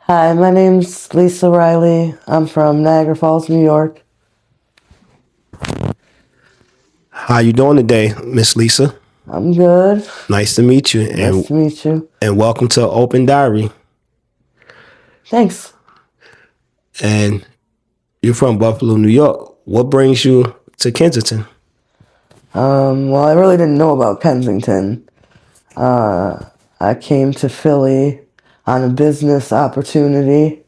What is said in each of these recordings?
Hi, my name's Lisa Riley. I'm from Niagara Falls, New York. How you doing today, Miss Lisa? I'm good. Nice to meet you, Nice to meet you. and welcome to Open Diary. Thanks. And you're from Buffalo, New York. What brings you to Kensington? Well, I really didn't know about Kensington. I came to Philly on a business opportunity.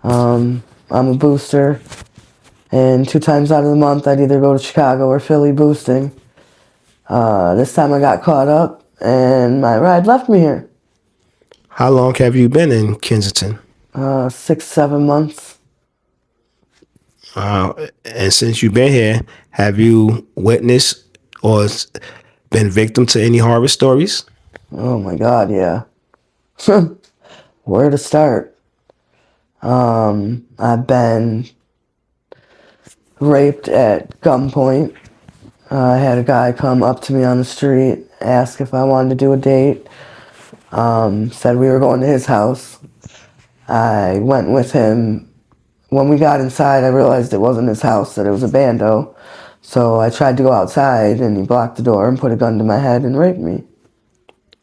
I'm a booster, and 2 times out of the month, I'd either go to Chicago or Philly boosting. This time I got caught up, and my ride left me here. How long have you been in Kensington? 6, 7 months. And since you've been here, have you witnessed or been victim to any horror stories? Oh my God, yeah. Where to start? I've been raped at gunpoint. I had a guy come up to me on the street, ask if I wanted to do a date. Said we were going to his house. I went with him. When we got inside, I realized it wasn't his house, that it was a bando. So I tried to go outside, and he blocked the door and put a gun to my head and raped me.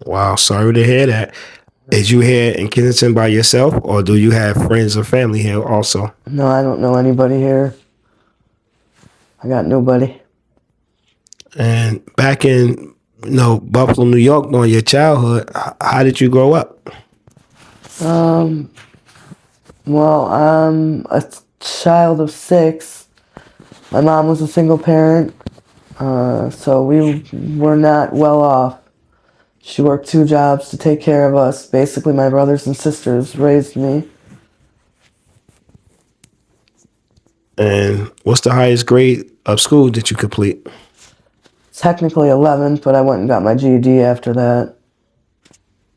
Wow, sorry to hear that. Is you here in Kensington by yourself, or do you have friends or family here also? No, I don't know anybody here. I got nobody. And back in Buffalo, New York, during your childhood, how did you grow up? Well, I'm a child of 6. My mom was a single parent, so we were not well off. She worked 2 jobs to take care of us. Basically, my brothers and sisters raised me. And what's the highest grade of school that you complete? Technically 11th, but I went and got my GED after that.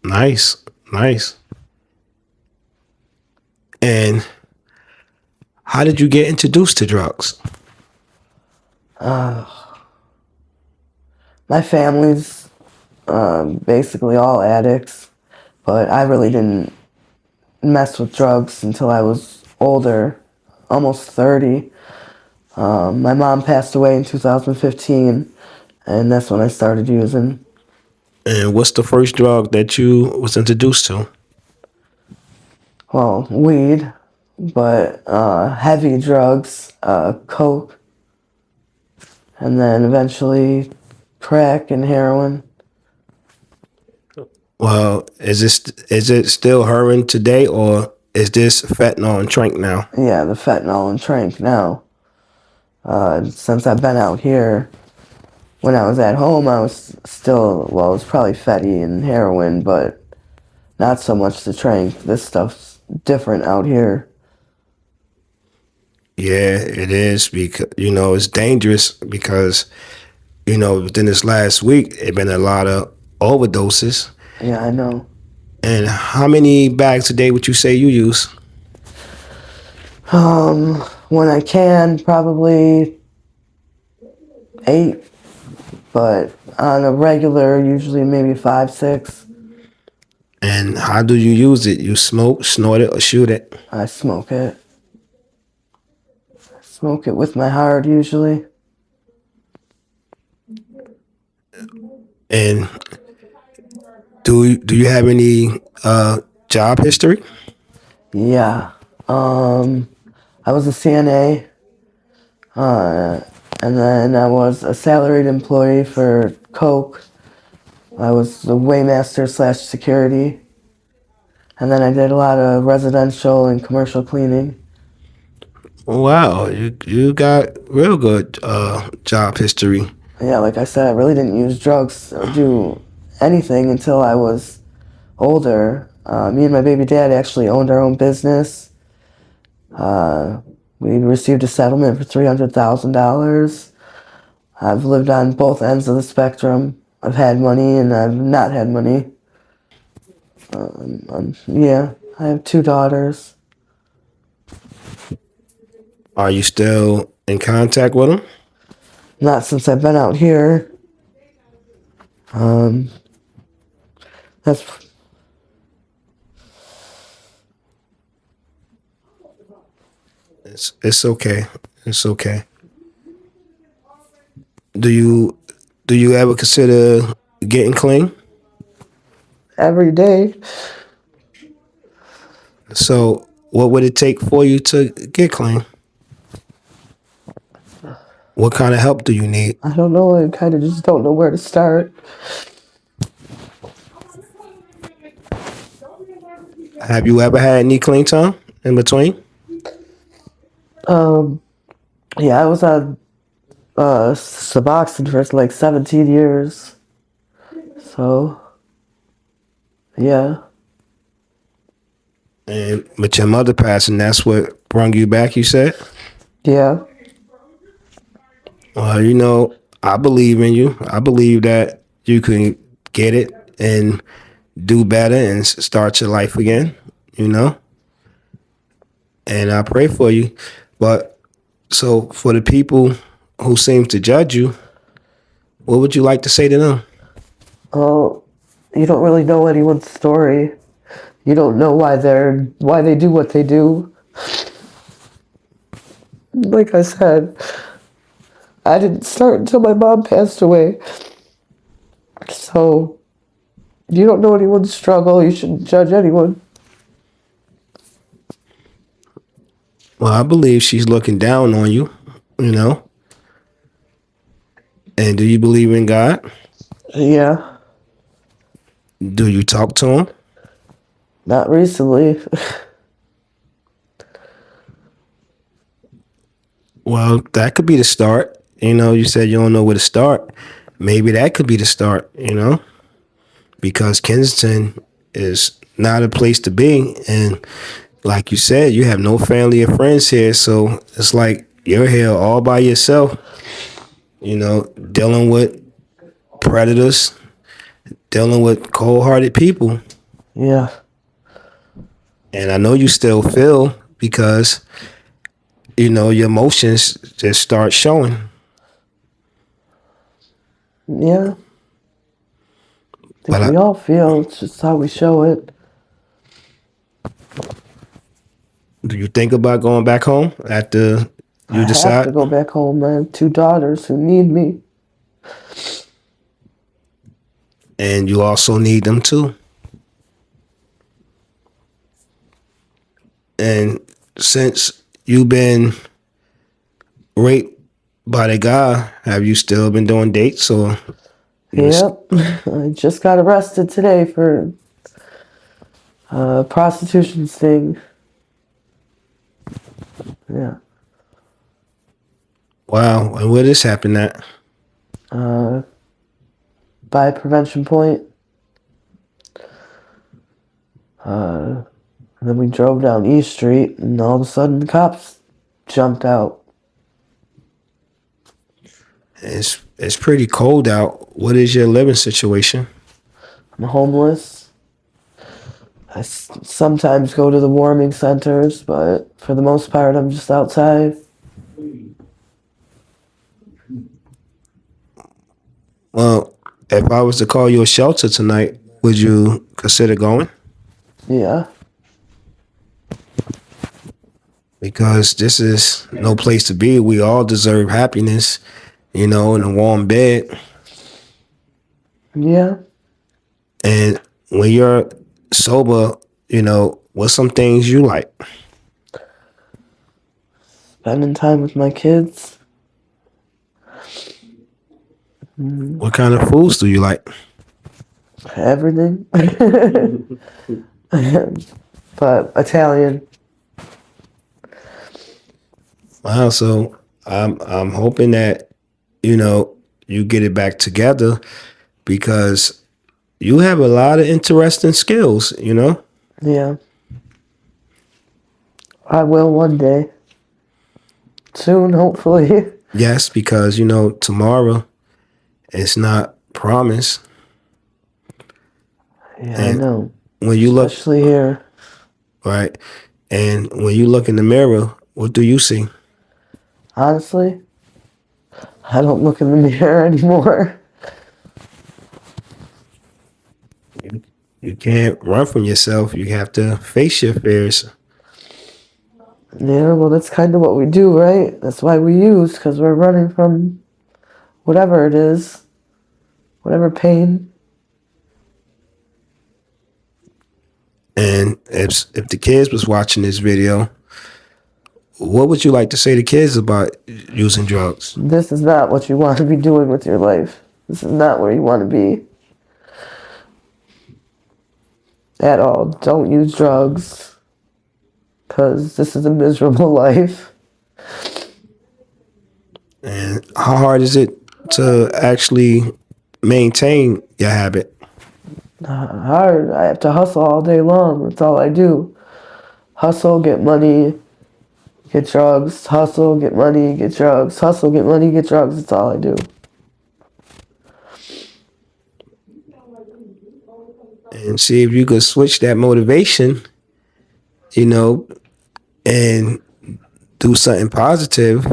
Nice, nice. And how did you get introduced to drugs? My family's basically all addicts, but I really didn't mess with drugs until I was older, almost 30. My mom passed away in 2015, and that's when I started using. And what's the first drug that you was introduced to? Well, weed, but heavy drugs, coke, and then eventually crack and heroin. Well, is it still heroin today, or is this fentanyl and trank now? Yeah, the fentanyl and trank now. Since I've been out here, when I was at home, I was still, well, it was probably fetty and heroin, but not so much the trank. This stuff's different out here. Yeah, it is because it's dangerous because within this last week it been a lot of overdoses. Yeah, I know. And how many bags a day would you say you use? When I can, probably 8, but on a regular, usually maybe 5, 6. And how do you use it? You smoke, snort it, or shoot it? I smoke it. Smoke it with my heart, usually. And do you have any job history? Yeah. I was a CNA, and then I was a salaried employee for Coke. I was the weighmaster slash security. And then I did a lot of residential and commercial cleaning. Wow, you got real good job history. Yeah, like I said, I really didn't use drugs or do anything until I was older. Me and my baby dad actually owned our own business. We received a settlement for $300,000. I've lived on both ends of the spectrum. I've had money and I've not had money. Yeah, I have 2 daughters. Are you still in contact with them? Not since I've been out here. That's It's okay. It's okay. Do you ever consider getting clean? Every day. So what would it take for you to get clean? What kind of help do you need? I don't know. I kind of just don't know where to start. Have you ever had any clean time in between? Um, yeah, I was on Suboxone for like 17 years. So, yeah, And with your mother passing, that's what brought you back, you said? yeah, Well, I believe in you. I believe that you can get it and do better and start your life again, you know? And I pray for you. But so for the people who seem to judge you, what would you like to say to them? well, you don't really know anyone's story. You don't know why they do what they do. Like I said, I didn't start until my mom passed away. So, you don't know anyone's struggle. You shouldn't judge anyone. Well, I believe she's looking down on you, you know? And do you believe in God? Yeah, Do you talk to him? not recently. Well, that could be the start. You said you don't know where to start. Maybe that could be the start, because Kensington is not a place to be. And like you said, you have no family or friends here. So it's like you're here all by yourself, dealing with predators, dealing with cold hearted people. Yeah, And I know you still feel because, your emotions just start showing. yeah. I think But we all feel. It's just how we show it. do you think about going back home after I you have to decide? go back home. I have two daughters who need me. And you also need them too. And since you've been raped by the guy, have you still been doing dates or you? Yep. I just got arrested today for prostitution sting. Yeah. Wow, and where this happened at? Uh, by Prevention Point. And then we drove down East Street, and all of a sudden the cops jumped out. It's pretty cold out. What is your living situation? I'm homeless. I sometimes go to the warming centers, but for the most part, I'm just outside. Well, if I was to call you a shelter tonight, would you consider going? Yeah. Because this is no place to be. We all deserve happiness, in a warm bed. Yeah. And when you're sober, what's some things you like? Spending time with my kids. What kind of foods do you like? Everything. But Italian. Wow, so I'm hoping that, you get it back together because you have a lot of interesting skills. Yeah. I will one day. Soon, hopefully. Yes, because tomorrow it's not promised. Yeah, I And know. when you look Especially here. right, and when you look in the mirror, what do you see? Honestly, I don't look in the mirror anymore. You can't run from yourself. You have to face your fears. Yeah, well, that's kind of what we do, right? That's why we use, because we're running from whatever it is, whatever pain. And if the kids was watching this video, what would you like to say to kids about using drugs? This is not what you want to be doing with your life. This is not where you want to be at all. Don't use drugs, because this is a miserable life. And how hard is it to actually maintain your habit? Hard. I have to hustle all day long. That's all I do. Hustle, get money, get drugs. Hustle, get money, get drugs. Hustle, get money, get drugs. That's all I do. And see if you could switch that motivation, and do something positive.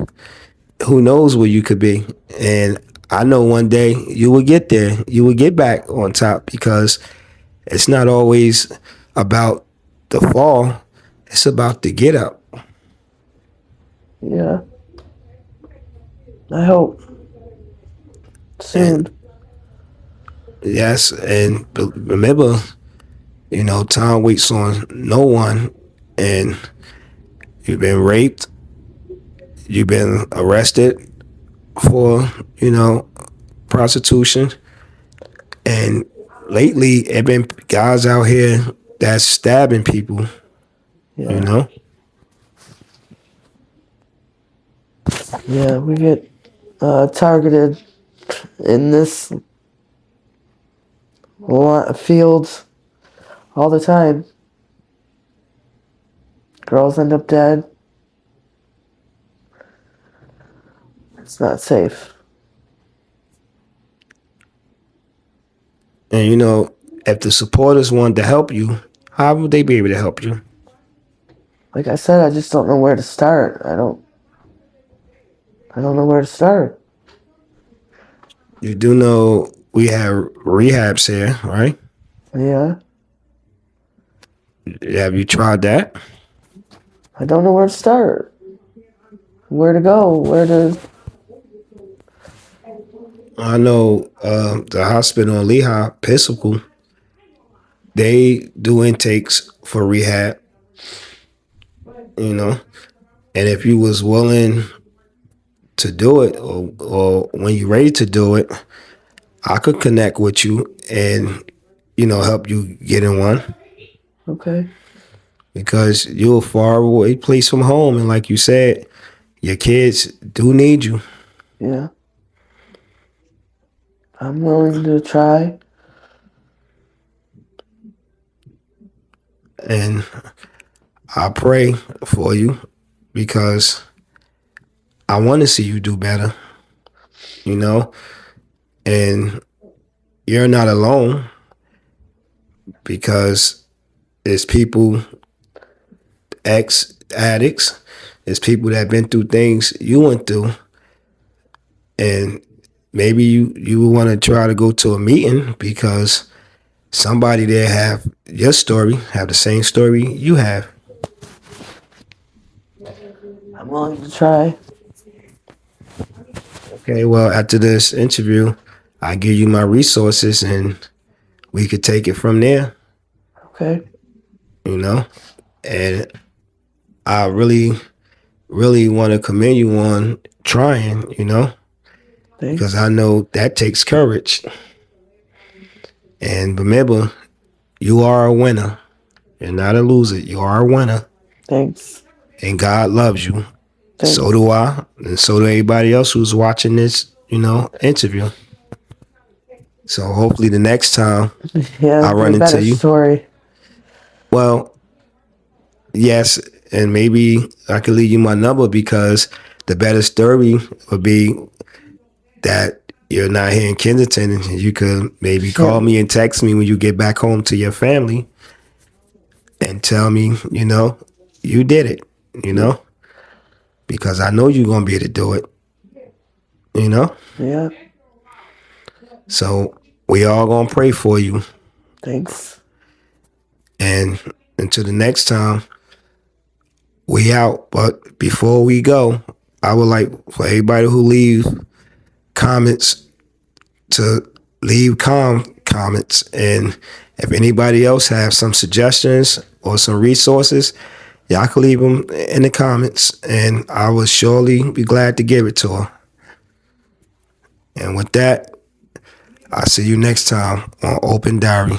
Who knows where you could be? And I know one day you will get there. You will get back on top, because it's not always about the fall. It's about the get up. Yeah. I hope. And Soon. yes, and remember, time waits on no one. And you've been raped. You've been arrested for, prostitution. And lately, it been guys out here that's stabbing people, Yeah. Yeah, we get targeted in this field all the time. Girls end up dead. It's not safe. And if the supporters wanted to help you, how would they be able to help you? Like I said, I just don't know where to start. I don't know where to start. You do know we have rehabs here, right? Yeah. Have you tried that? I don't know where to start. Where to go? Where to... I know the hospital in Lehigh, Episcopal, they do intakes for rehab, and if you was willing to do it, or when you're ready to do it, I could connect with you and, help you get in one. Okay. Because you're a far away place from home. And like you said, your kids do need you. Yeah. I'm willing to try. And I pray for you, because I want to see you do better, and you're not alone, because it's people, ex addicts, it's people that have been through things you went through. And maybe you want to try to go to a meeting, because somebody there have your story, have the same story you have. I'm willing to try. Okay, well, after this interview, I give you my resources and we could take it from there, Okay. And I really, really want to commend you on trying, because Thanks. I know that takes courage. And remember, you are a winner. You're not a loser. You are a winner. Thanks. And God loves you. Thanks. So do I. And so do everybody else who's watching this, interview. So hopefully the next time Yeah, I be run a better into you. story. Well, yes, and maybe I could leave you my number, because the better story would be that you're not here in Kensington, and you could maybe call me and text me when you get back home to your family and tell me, you did it, because I know you're going to be able to do it, Yeah. So we all going to pray for you. Thanks. And until the next time, We out. But before we go, I would like for everybody who leave comments to leave comments. And if anybody else have some suggestions or some resources, y'all can leave them in the comments, and I will surely be glad to give it to her. And with that, I'll see you next time on Open Diary.